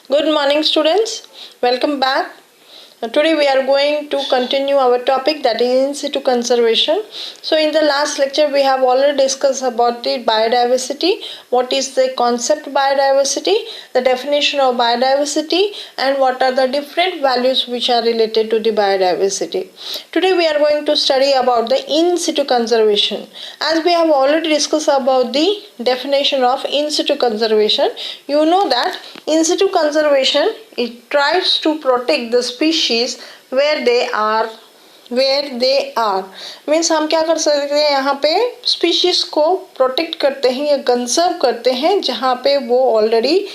Good morning, students. Welcome back. Today we are going to continue our topic, that is in situ conservation. So in the last lecture we have already discussed about the biodiversity, what is the concept biodiversity, the definition of biodiversity, and what are the different values which are related to the biodiversity. Today we are going to study about the in situ conservation. As we have already discussed about the definition of in situ conservation, you know that in situ conservation, it tries to protect the species where they are means हम क्या कर सकते हैं, यहाँ पे species को protect करते हैं या कंजर्व करते हैं जहाँ पे वो ऑलरेडी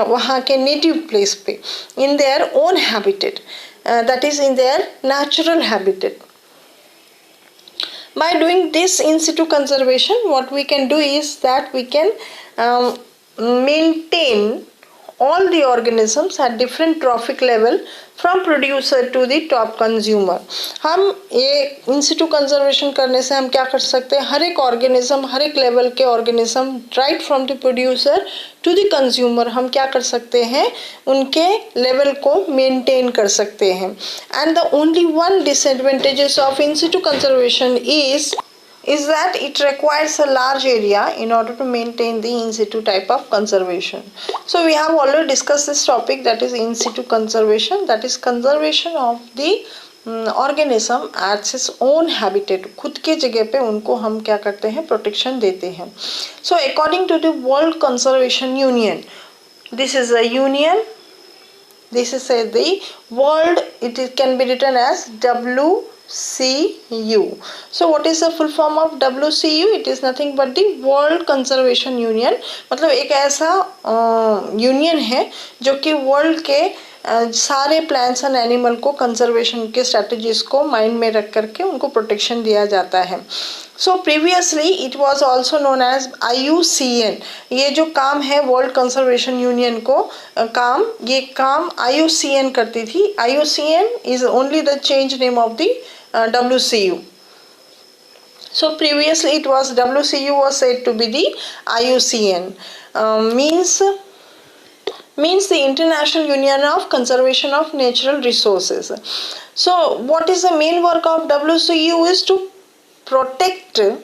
वहाँ के नेटिव प्लेस पे in their own habitat, that is in their natural habitat. By doing this in situ conservation, what we can do is that we can maintain all the organisms at different trophic level from producer to the top consumer. हम ये in situ conservation करने से हम क्या कर सकते हैं, हर एक organism, हर एक level के organism right from the producer to the consumer हम क्या कर सकते हैं, उनके level को maintain कर सकते हैं. And the only one disadvantages of in situ conservation is that it requires a large area in order to maintain the in situ type of conservation. So we have already discussed this topic, that is in situ conservation, that is conservation of the organism at its own habitat. खुद के जगह पे उनको हम क्या करते हैं, protection देते हैं. So according to the World Conservation Union, this is a union, this is the world, it can be written as WCU. So what is the full form of WCU? It is nothing but the World Conservation Union. मतलब एक ऐसा union है जो कि world के सारे plants and animal को conservation के स्ट्रेटजीज को माइंड में रख करके उनको प्रोटेक्शन दिया जाता है. So previously it was also known as IUCN. ये जो काम है वर्ल्ड कंजर्वेशन यूनियन को ये काम IUCN करती थी. IUCN is only the change name of the WCU. So previously it was WCU was said to be the IUCN. Means the International Union of Conservation of Natural Resources. So what is the main work of WCU is to protect the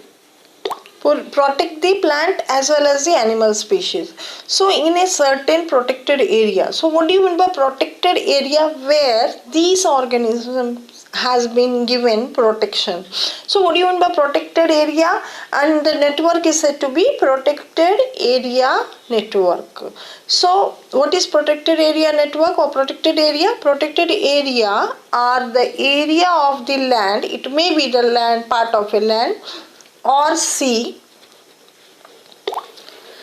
plant as well as the animal species. So in a certain protected area. So what do you mean by protected area? Where these organisms has been given protection. So what do you mean by protected area? And the network is said to be protected area network. So what is protected area network or protected area? Protected area are the area of the land, it may be the land, part of a land or sea,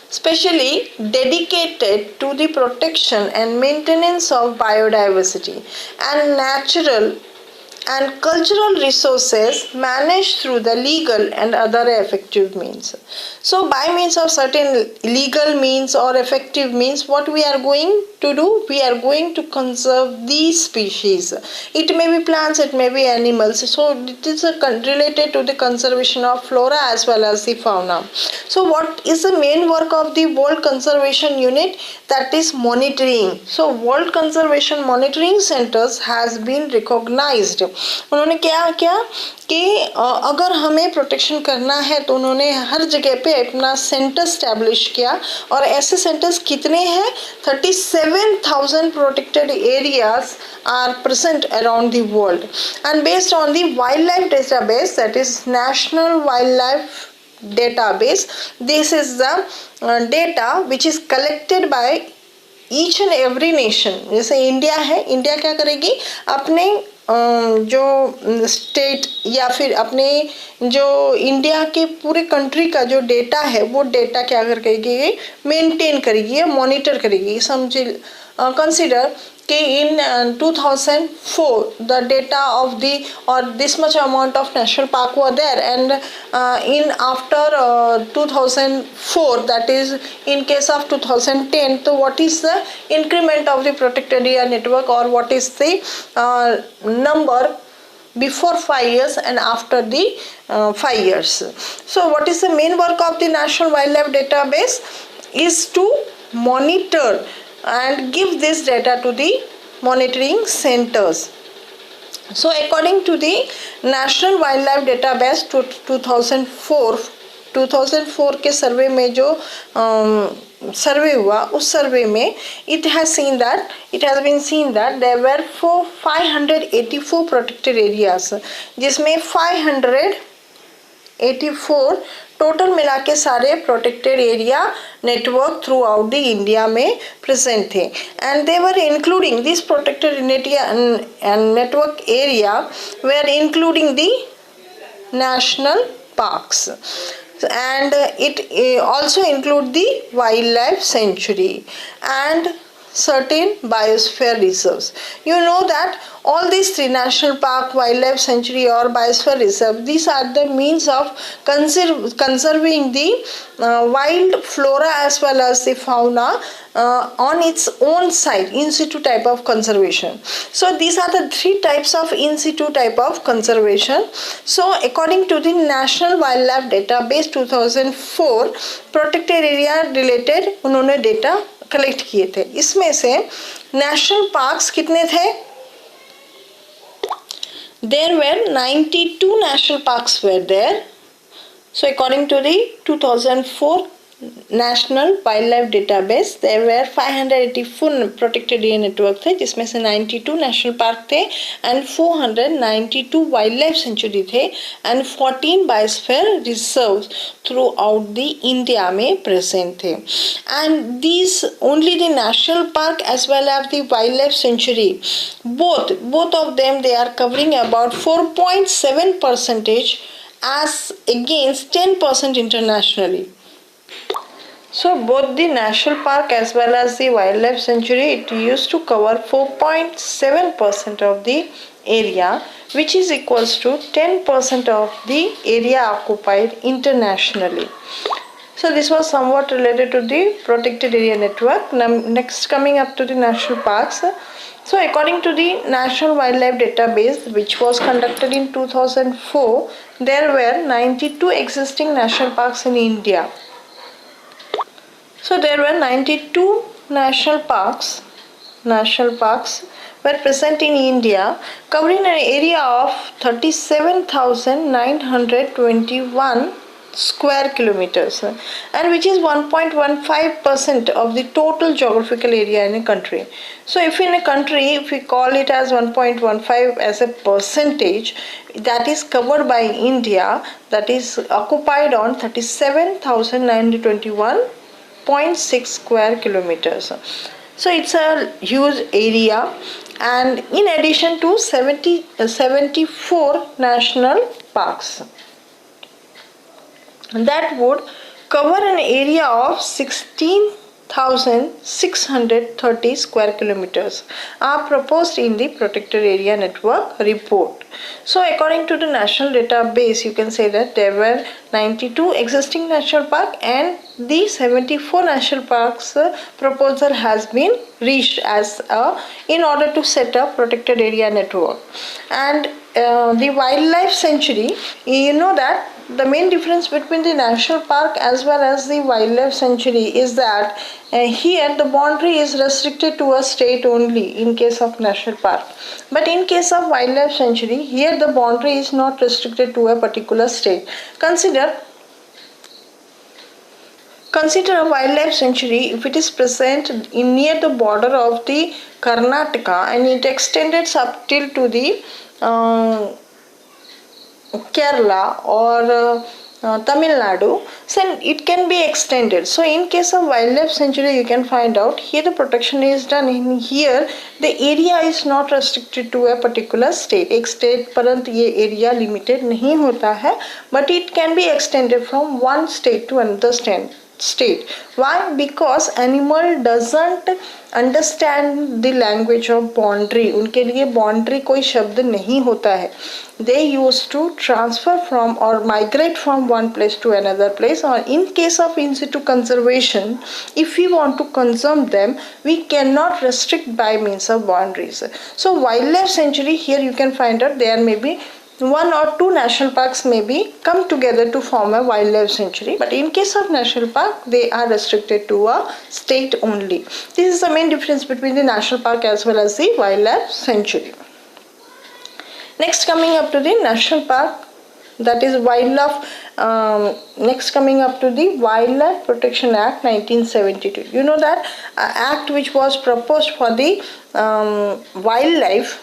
specially dedicated to the protection and maintenance of biodiversity and natural and cultural resources managed through the legal and other effective means. So by means of certain legal means or effective means, what we are going to do, we are going to conserve these species. It may be plants, it may be animals. So it is related to the conservation of flora as well as the fauna. So what is the main work of the World Conservation Unit? That is monitoring. So World Conservation Monitoring Centers has been recognized. उन्होंने क्या किया कि अगर हमें protection करना है तो उन्होंने हर जगह पे अपना सेंटर स्टैब्लिश किया. और ऐसे सेंटर्स कितने हैं? 37,000 protected areas are present around the world. And based on the wildlife database, that is National Wildlife Database, this is the data which is collected by each and every nation. जैसे India है, India क्या करेगी, अपने जो state या फिर अपने जो इंडिया के पूरे कंट्री का जो डेटा है वो डेटा क्या करेगी, मेंटेन करेगी या मॉनिटर करेगी. समझिए, कंसिडर कि in 2004 the data of the or this much amount of national park were there, and in after 2004, that is in case of 2010, so what is the increment of the protected area network, or what is the number before 5 years and after the 5 years. So what is the main work of the National Wildlife Database is to monitor and give this data to the monitoring centers. So according to the national wild life database 2004 के सर्वे में जो सर्वे हुआ, उस सर्वे में it has been seen that there were 584 protected areas, जिसमें 584 total मिला के सारे protected area network throughout the India में प्रेजेंट थे, and they were including this protected network area were including the national parks, and it also include the wildlife sanctuary and certain biosphere reserves. You know that all these three, national park, wildlife sanctuary or biosphere reserve, these are the means of conserving the wild flora as well as the fauna on its own site, in situ type of conservation. So these are the three types of in situ type of conservation. So according to the national wildlife database 2004, protected area related उन्होंने data collect किए थे. इसमें से national parks कितने थे? There were 92 national parks were there. So according to the 2004 National Wildlife Database, there were 584 protected area network थे, जिसमें से 92 नेशनल पार्क थे and 492 वाइल्ड सेंचुरी थे and 14 biosphere reserves through out the India में present थे. And these only the national park as well as the wildlife sanctuary, both of them, they are covering about 4.7% as against 10% internationally. So both the national park as well as the wildlife sanctuary, it used to cover 4.7% of the area, which is equals to 10% of the area occupied internationally. So this was somewhat related to the protected area network. Now next, coming up to the national parks. So according to the National Wildlife Database, which was conducted in 2004, there were 92 existing national parks in India. So there were 92 national parks were present in India, covering an area of 37,921 square kilometers, and which is 1.15% of the total geographical area in a country. So if in a country, if we call it as 1.15 as a percentage, that is covered by India, that is occupied on 37,921.6 square kilometers. So it's a huge area, and in addition to 74 national parks, that would cover an area of 16,630 square kilometers are proposed in the protected area network report. So according to the national database, you can say that there were 92 existing national park and the 74 national parks proposal has been reached as in order to set up protected area network. And the wildlife sanctuary, you know that the main difference between the national park as well as the wildlife sanctuary is that here the boundary is restricted to a state only in case of national park, but in case of wildlife sanctuary, here the boundary is not restricted to a particular state. Consider a wildlife sanctuary if it is present in near the border of the Karnataka and it extended up till to the Kerala or Tamil Nadu, so it can be extended. So in case of wildlife sanctuary, you can find out here the protection is done in here, the area is not restricted to a particular state. एक state परंत ये area limited नहीं होता है, but it can be extended from one state to another state. Why? Because animal doesn't understand the language of boundary. उनके लिए boundary कोई शब्द नहीं होता है. They used to transfer from or migrate from one place to another place, or in case of in situ conservation, if we want to conserve them, we cannot restrict by means of boundaries. So wildlife sanctuary, here you can find out there may be one or two national parks may be come together to form a wildlife sanctuary, but in case of national park they are restricted to a state only. This is the main difference between the national park as well as the wildlife sanctuary. Next coming up to the national park, that is wildlife. Next coming up to the Wildlife Protection Act 1972. You know that act which was proposed for the wildlife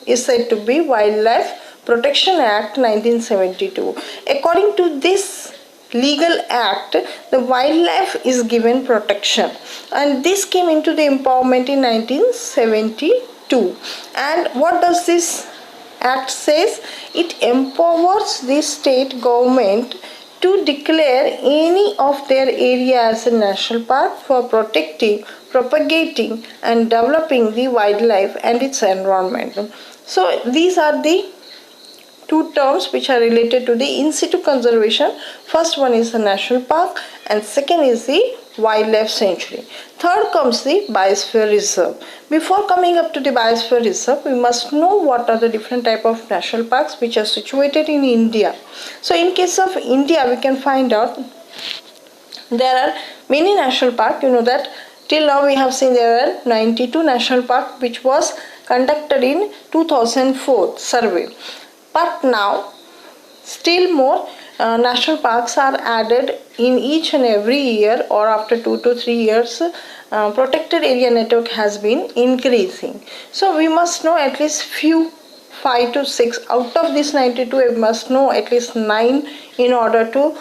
is said to be Wildlife Protection Act 1972. According to this legal act, the wildlife is given protection, and this came into the empowerment in 1972. And what does this act says? It empowers the state government to declare any of their area as a national park for protecting, propagating and developing the wildlife and its environment. So these are the two terms which are related to the in situ conservation. First one is the national park and second is the wildlife sanctuary. Third comes the Biosphere Reserve. Before coming up to the Biosphere Reserve, we must know what are the different type of national parks which are situated in India. So in case of India, we can find out there are many national parks. You know that till now we have seen there are 92 national parks which was conducted in 2004 survey. But now still more national parks are added in each and every year, or after 2 to 3 years protected area network has been increasing. So we must know at least few 5 to 6 out of this 92. We must know at least 9 in order to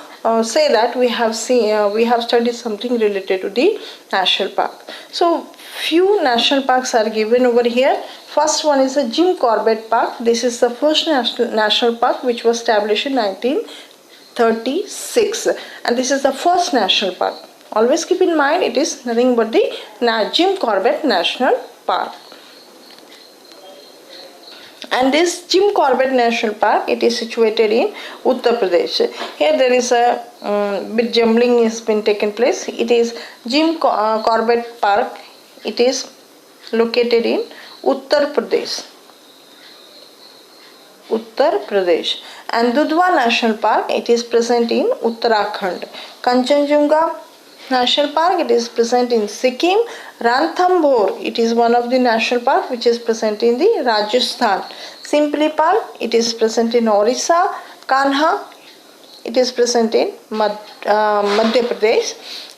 say that we have studied something related to the national park. So few national parks are given over here. First one is the Jim Corbett Park. This is the first national park which was established in 1936, and this is the first national park. Always keep in mind it is nothing but the Jim Corbett National Park. And this Jim Corbett National Park, it is situated in Uttar Pradesh. Here there is a bit jumbling has been taken place. It is Jim Corbett Park. It is located in Uttar Pradesh. And Dudhwa National Park, it is present in Uttarakhand. Kanchenjunga National Park, it is present in Sikkim. Ranthambore, it is one of the national park which is present in the Rajasthan. Simplipal, it is present in Orissa. Kanha, it is present in Madhya Pradesh.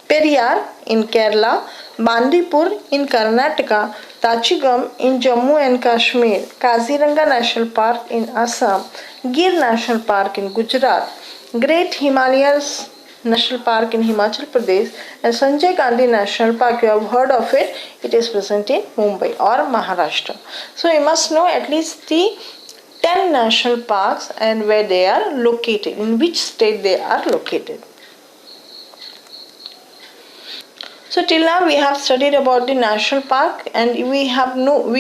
Periyar in Kerala. Bandipur in Karnataka. Tachigam in Jammu and Kashmir. Kaziranga National Park in Assam. Gir National Park in Gujarat. Great Himalayas National Park in Himachal Pradesh, and Sanjay Gandhi National Park, you have heard of it, it is present in Mumbai or Maharashtra. So you must know at least the 10 national parks and where they are located, in which state they are located. So till now we have studied about the national park, and we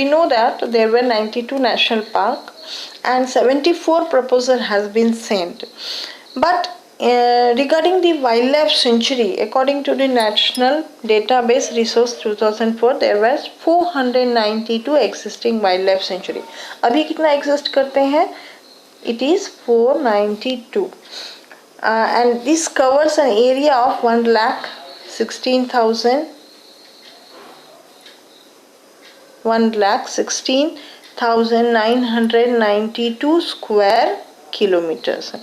know that there were 92 national park and 74 proposal has been sent. But regarding the wildlife sanctuary, according to the National Database Resource 2004, there were 492 existing wildlife sanctuary. अभी कितना exist करते हैं? It is 492, and this covers an area of 1,16,992 square kilometers,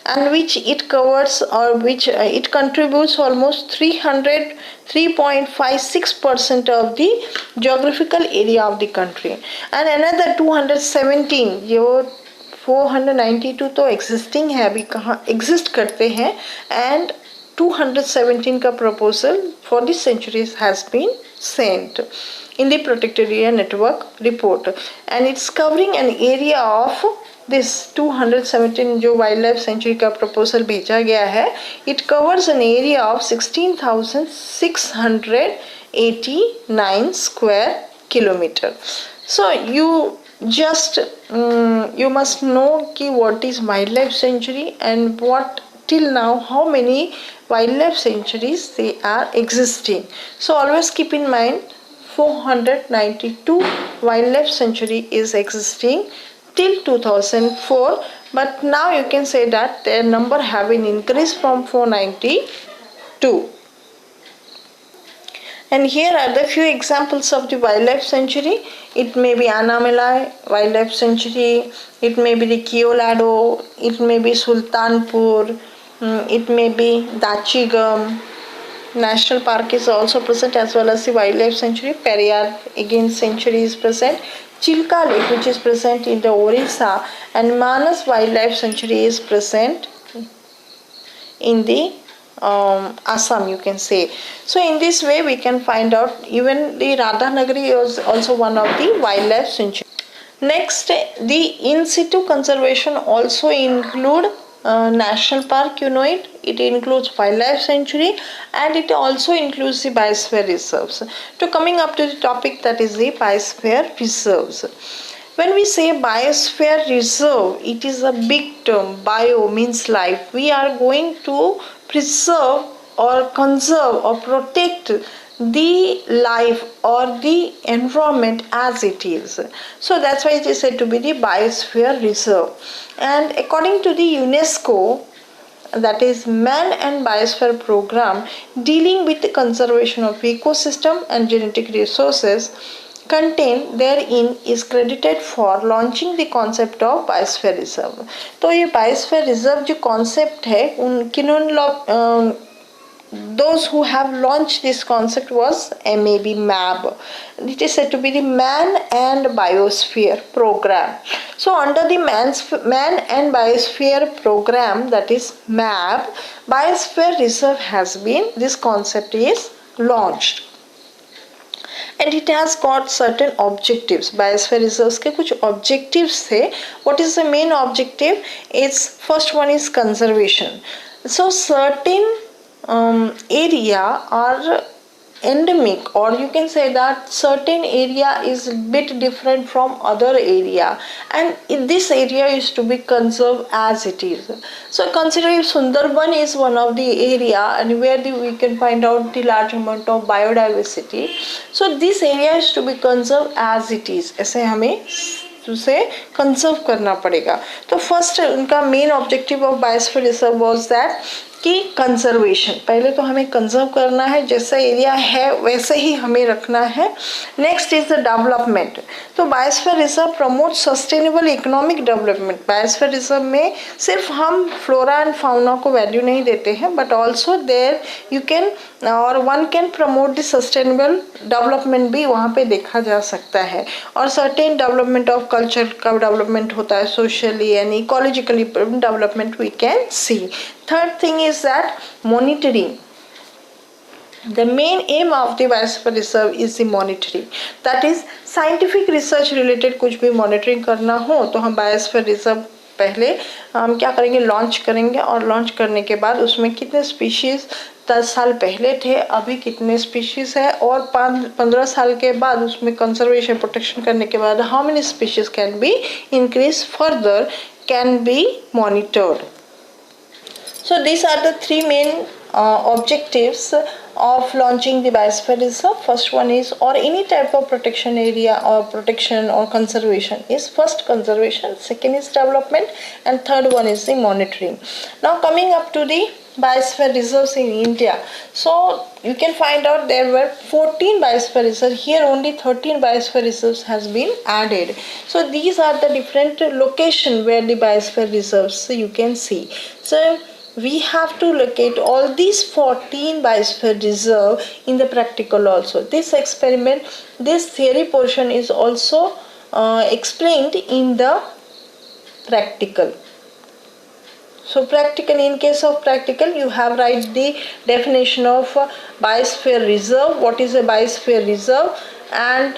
and which it covers, or which it contributes almost 3.56% of the geographical area of the country. And another 217, जो 492 तो existing है, अभी कहाँ exist करते हैं, and 217 का proposal for the sanctuaries has been sent in the protected area network report, and it's covering an area of this 217 जो wild century का प्रपोजल भेजा गया है, it covers an area of 16,689 square kilometer. So you just you must know कि what is wildlife sanctuary and what till now how many wildlife sanctuaries they are existing. So always keep in mind 492 wildlife sanctuary is existing till 2004, but now you can say that their number have been increased from 492. And here are the few examples of the wildlife sanctuary. It may be Anamalai Wildlife Sanctuary, it may be the Kiolado, it may be Sultanpur, it may be Dachigam. National Park is also present, as well as the Wildlife Sanctuary. Periyar again sanctuary is present. Chilka Lake, which is present in the Orissa, and Manas Wildlife Sanctuary is present in the Assam, you can say. So in this way we can find out even the Radhanagari is also one of the wildlife sanctuary. Next, the in situ conservation also include national park, you know it. It includes wildlife sanctuary and it also includes the biosphere reserves. To coming up to the topic, that is the biosphere reserves. When we say biosphere reserve, it is a big term. Bio means life. We are going to preserve or conserve or protect the life or the environment as it is. So that's why it is said to be the biosphere reserve. And according to the UNESCO, that is Man and Biosphere Program, dealing with the conservation of ecosystem and genetic resources, contained therein is credited for launching the concept of biosphere reserve. तो ये biosphere reserve जो concept है उन किन्होंने those who have launched this concept was MAB. It is said to be the Man and Biosphere Program. So under the Man and Biosphere Program, that is MAB, Biosphere Reserve has been, this concept is launched. And it has got certain objectives. Biosphere reserves के कुछ objectives थे. What is the main objective? Its first one is conservation. So certain area are endemic, or you can say that certain area is a bit different from other area, and in this area is to be conserved as it is. So consider if Sundarban is one of the area and where we can find out the large amount of biodiversity, so this area is to be conserved as it is. ऐसे हमें उसे conserve करना पड़ेगा. तो first उनका main objective of biosphere reserve was that कि conservation. पहले तो हमें कंजर्व करना है, जैसा एरिया है वैसे ही हमें रखना है. Next is the development. तो biosphere reserve promote sustainable economic development. Biosphere reserve में सिर्फ हम फ्लोरा एंड फाउना को वैल्यू नहीं देते हैं, but also there you can or one can promote the sustainable development भी वहाँ पे देखा जा सकता है. और सर्टेन डेवलपमेंट ऑफ कल्चर का डेवलपमेंट होता है, socially and ecologically development we can see. Third thing is that monitoring. The main aim of the Biosphere Reserve is the monitoring. That is scientific research related कुछ भी monitoring करना हो तो हम Biosphere Reserve पहले हम क्या करेंगे, लॉन्च करेंगे. और लॉन्च करने के बाद उसमें कितने स्पीशीज 10 साल पहले थे, अभी कितने स्पीशीज है, और 15 साल के बाद उसमें कंजर्वेशन प्रोटेक्शन करने के बाद how many species can be increase further can be monitored. So these are the three main objectives of launching the Biosphere Reserve. First one is, or any type of protection area or protection or conservation is first conservation, second is development, and third one is the monitoring. Now coming up to the Biosphere Reserves in India. So you can find out there were 14 Biosphere Reserves. Here only 13 Biosphere Reserves has been added. So these are the different locations where the Biosphere Reserves you can see. So we have to locate all these 14 biosphere reserve in the practical also. This experiment, this theory portion is also explained in the practical. So practical, in case of practical, you have write the definition of biosphere reserve. What is a biosphere reserve? And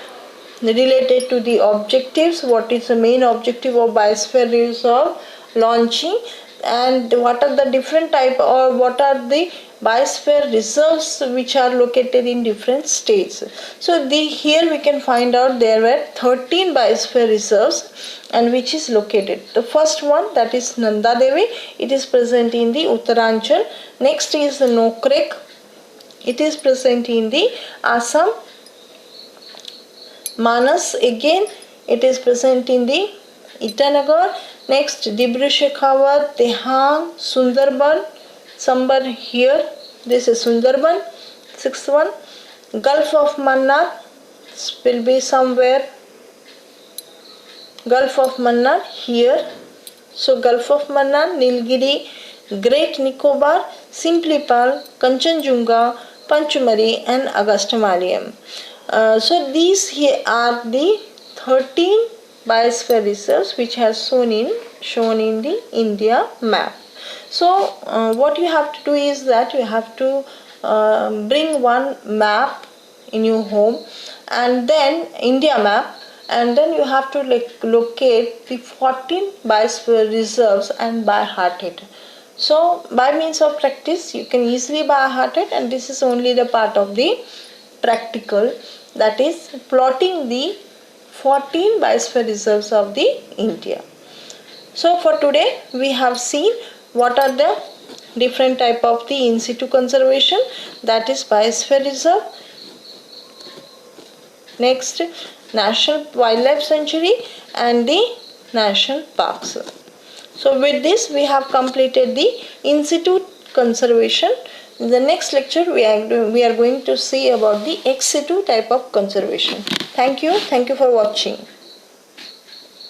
related to the objectives, what is the main objective of biosphere reserve launching, and what are the different type or what are the biosphere reserves which are located in different states. So here we can find out there were 13 biosphere reserves and which is located. The first one, that is Nanda Devi, it is present in the Uttaranchal. Next is the Nokrek, it is present in the Assam. Manas again, it is present in the Itanagar. Next, Dibru Shekhawat, Tehang, Sundarban, Sambar here. This is Sundarban. Sixth one, Gulf of Mannar will be somewhere. Gulf of Mannar here. So Gulf of Mannar, Nilgiri, Great Nicobar, Simplipal, Kanchenjunga, Panchmari and Agastyamalem. So these here are the 13 biosphere reserves which has shown in the India map. So what you have to do is that you have to bring one map in your home, and then India map, and then you have to locate the 14 biosphere reserves and by heart it. So by means of practice you can easily by heart it, and this is only the part of the practical, that is plotting the 14 biosphere reserves of the India. So for today we have seen what are the different type of the in situ conservation, that is biosphere reserve. Next, national wildlife sanctuary and the national parks. So with this we have completed the in situ conservation. In the next lecture we are going to see about the ex situ type of conservation. Thank you for watching.